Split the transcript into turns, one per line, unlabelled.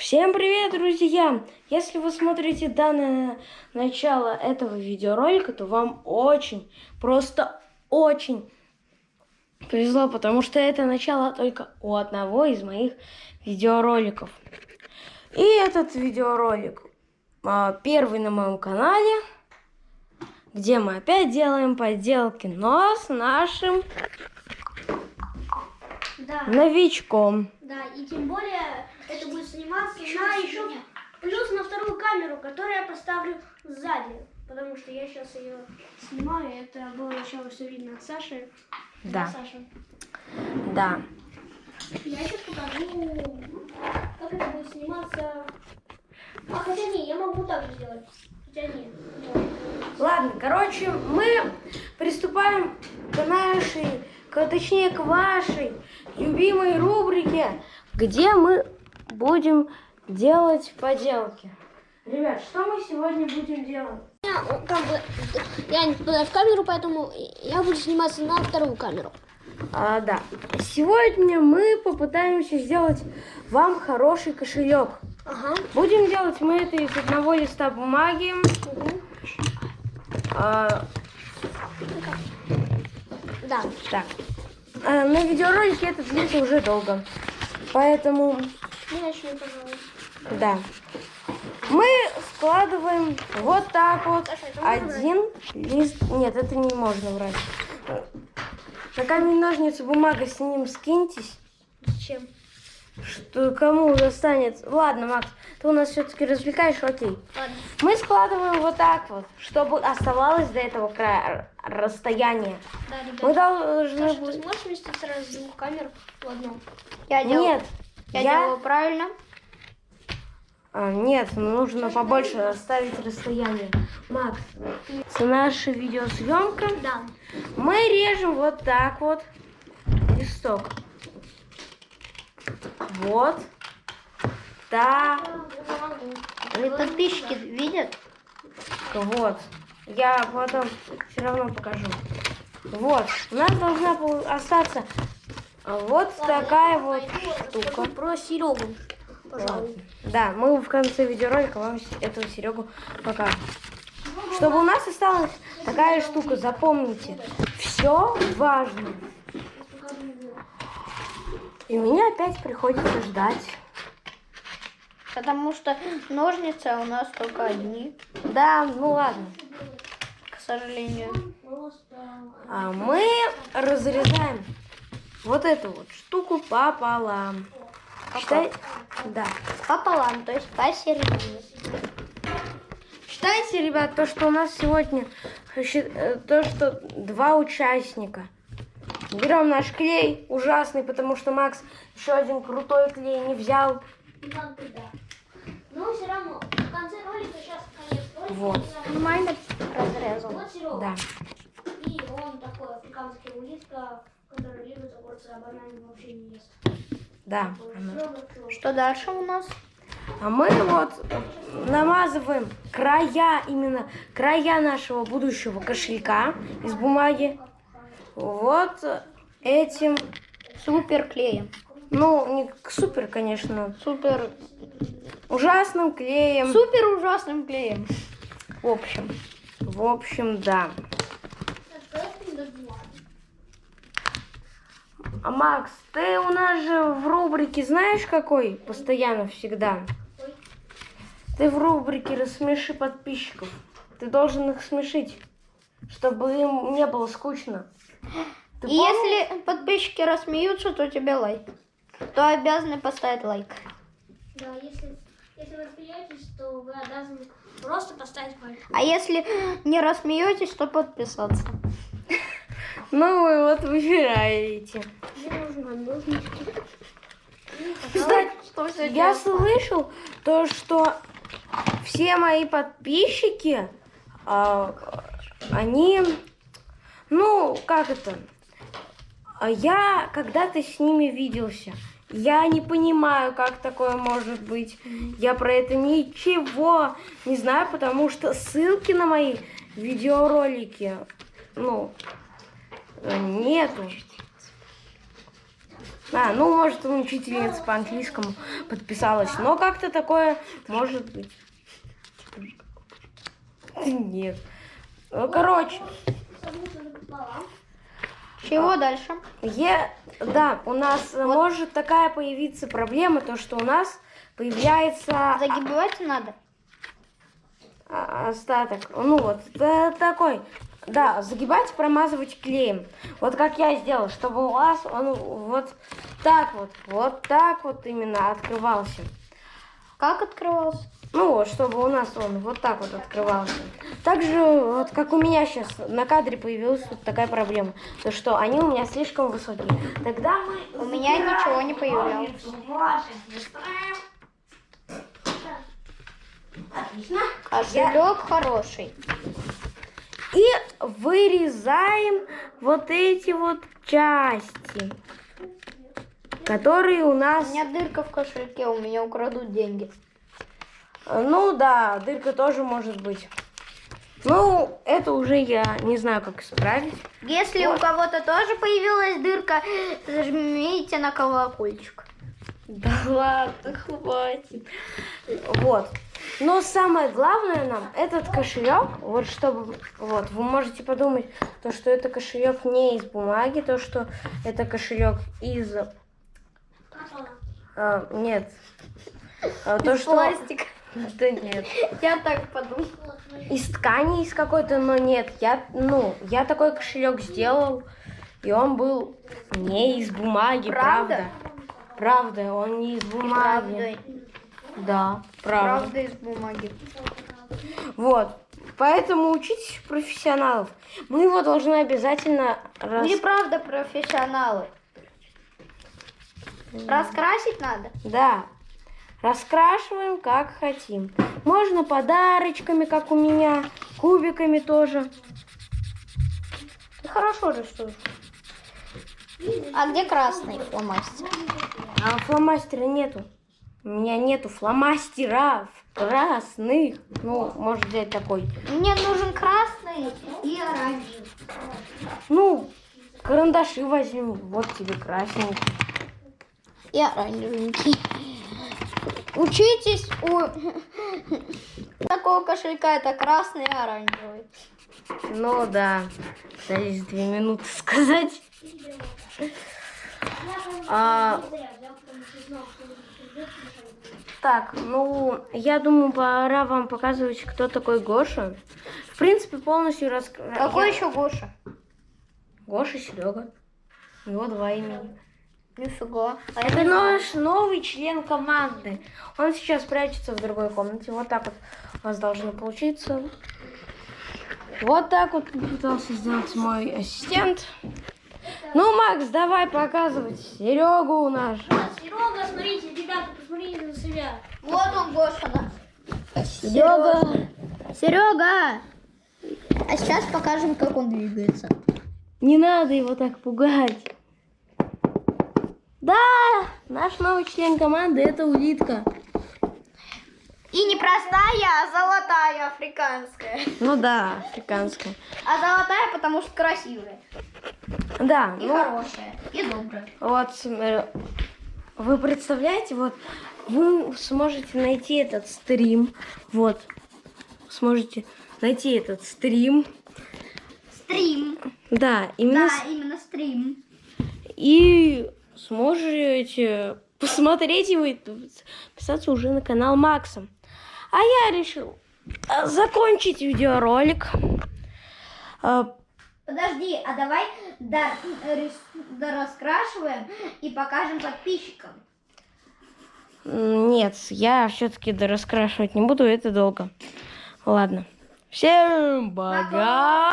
Всем привет, друзья! Если вы смотрите данное начало этого видеоролика, то вам очень, просто очень повезло, потому что это начало только у одного из моих видеороликов. И этот видеоролик первый на моем канале, где мы опять делаем подделки, но с нашим новичком.
Да, и тем более это будет сниматься на еще плюс на вторую камеру, которую я поставлю сзади. Потому что я сейчас ее снимаю, и это было сначала все видно от Саши.
Да.
Саша.
Да.
Я сейчас покажу, как это будет сниматься. А хотя не, я могу так же сделать. Хотя нет.
Ладно, короче, мы приступаем к нашей, точнее к вашей любимой рубрике, где мы будем делать поделки. Ребят, что мы сегодня будем делать?
Я не попадаю в камеру, поэтому я буду сниматься на вторую камеру.
Да. Сегодня мы попытаемся сделать вам хороший кошелек.
Ага.
Будем делать мы это из одного листа бумаги.
Да.
Так. На видеоролике это длится уже долго. Поэтому...
Начни, пожалуйста.
Да. Мы складываем вот так вот один лист. Нет, это не можно брать. На камень, ножницы, бумага, с ним скиньтесь.
Зачем?
Что кому достанет. Ладно, Макс, ты у нас все-таки развлекаешь, окей.
Ладно.
Мы складываем вот так вот, чтобы оставалось до этого края расстояния.
Да, ребят.
Мы должны...
Саша, ты сможешь вместить сразу двух камер в одну?
Нет.
Я делаю правильно.
Нет, нужно побольше оставить расстояние. Макс, это наша видеосъемка.
Да.
Мы режем вот так вот листок. Вот. Так.
Подписчики видят?
Вот. Я потом все равно покажу. Вот. У нас должна остаться вот такая вот штука.
Про Серегу, пожалуй.
Да, мы в конце видеоролика вам эту Серегу покажем. Чтобы у нас осталась такая штука, запомните, все важно. И мне опять приходится ждать.
Потому что ножницы у нас только одни,
Да, ну ладно.
к сожалению.
Мы разрезаем вот эту вот штуку пополам. Считай... Да.
Пополам, то есть посередине.
Считайте, ребят, то, что у нас сегодня то, что два участника. Берем наш клей ужасный, потому что Макс еще один крутой клей не взял.
Но все равно, в конце ролика, сейчас конец ролика,
Вот.
нормально разрезал. Вот Серега.
Да.
И он такой африканский улитка, который любит огурцы, а бананы вообще не ест.
Да.
Что дальше у нас?
А мы вот намазываем края, именно края нашего будущего кошелька из бумаги. Вот этим
Супер клеем.
Ну, не супер, конечно.
Супер.
Ужасным клеем.
Супер ужасным клеем.
В общем, да. А Макс, ты у нас же в рубрике знаешь какой? Постоянно, всегда. Ты в рубрике «Рассмеши подписчиков». Ты должен их смешить, чтобы им не было скучно. Ты
И если подписчики рассмеются, то тебе лайк. То обязаны поставить лайк. Да, если вы смеетесь, то вы обязаны просто поставить лайк. А если не рассмеетесь, то подписаться.
Ну, вы вот выбираете.
Мне нужно ножнички.
Кстати, я слышал то, что все мои подписчики, они, ну, как это, я когда-то с ними виделся. Я не понимаю, как такое может быть. Я про это ничего не знаю, потому что ссылки на мои видеоролики, ну, нету. Ну, может, учительница по английскому подписалась. Но как-то такое может быть. Нет. Ну, короче.
Чего дальше?
Да, у нас может такая появиться проблема, то что у нас появляется
Загибать надо.
остаток. Ну вот, такой. Да, загибать, промазывать клеем. Вот как я сделал, чтобы у вас он вот так вот именно открывался.
Как открывался?
Ну вот, чтобы у нас он вот так вот открывался. Также, вот как у меня сейчас на кадре появилась тут такая проблема, то что они у меня слишком высокие. Тогда мы...
У меня ничего не появлялось.
Отлично.
Кошелек хороший.
И вырезаем вот эти вот части, которые у нас...
У меня дырка в кошельке, у меня украдут деньги.
Ну да, дырка тоже может быть. Ну, это уже я не знаю, как исправить.
Если у кого-то тоже появилась дырка, зажмите на колокольчик.
Да ладно, хватит. Вот. Но самое главное нам этот кошелек, вот чтобы, вот, вы можете подумать, то, что это кошелек не из бумаги, то, что это кошелек из... нет. То, что...
Пластик.
Да нет.
Я так подумала.
Из ткани из какой-то, но нет. Я такой кошелек сделал, и он был не из бумаги, правда? Правда, он не из бумаги. Да, правда.
Правда из бумаги.
Вот. Поэтому учитесь профессионалов. Мы его должны обязательно...
Мы правда профессионалы. Раскрасить надо?
Да. Раскрашиваем как хотим. Можно подарочками, как у меня, кубиками тоже. Хорошо же, что же.
А где красный фломастер?
А фломастера нету. У меня нету фломастеров красных. Ну, может взять такой.
Мне нужен красный и оранжевый.
Ну, карандаши возьми. Вот тебе красненький.
И оранжевенький. Учитесь у такого кошелька, это красный и оранжевый.
Ну да, дались 2 минуты сказать. Так, ну, я думаю, пора вам показывать, кто такой Гоша. В принципе, полностью раскрыть.
Какой еще Гоша?
Гоша Серега. У него 2 имени.
Нифига.
Это наш новый член команды. Он сейчас прячется в другой комнате. Вот так вот у вас должно получиться. Вот так вот пытался сделать мой ассистент. Ну, Макс, давай показывать Серегу у нас.
Серега, смотрите, ребята, посмотрите на себя.
Вот он, Гоша.
Серега.
Серега! А сейчас покажем, как он двигается.
Не надо его так пугать. Да, наш новый член команды — это улитка.
И не простая, а золотая африканская.
Ну да, африканская.
А золотая, потому что красивая.
Да,
И хорошая, и добрая.
Вот, вы представляете, вот вы сможете найти этот стрим. Вот, сможете найти этот стрим.
Стрим.
Да, именно.
Да, именно стрим.
И сможете посмотреть его и подписаться уже на канал Макса. А я решил закончить видеоролик.
Подожди, а давай дораскрашиваем и покажем подписчикам.
Нет, я все-таки дораскрашивать не буду, это долго. Ладно. Всем пока!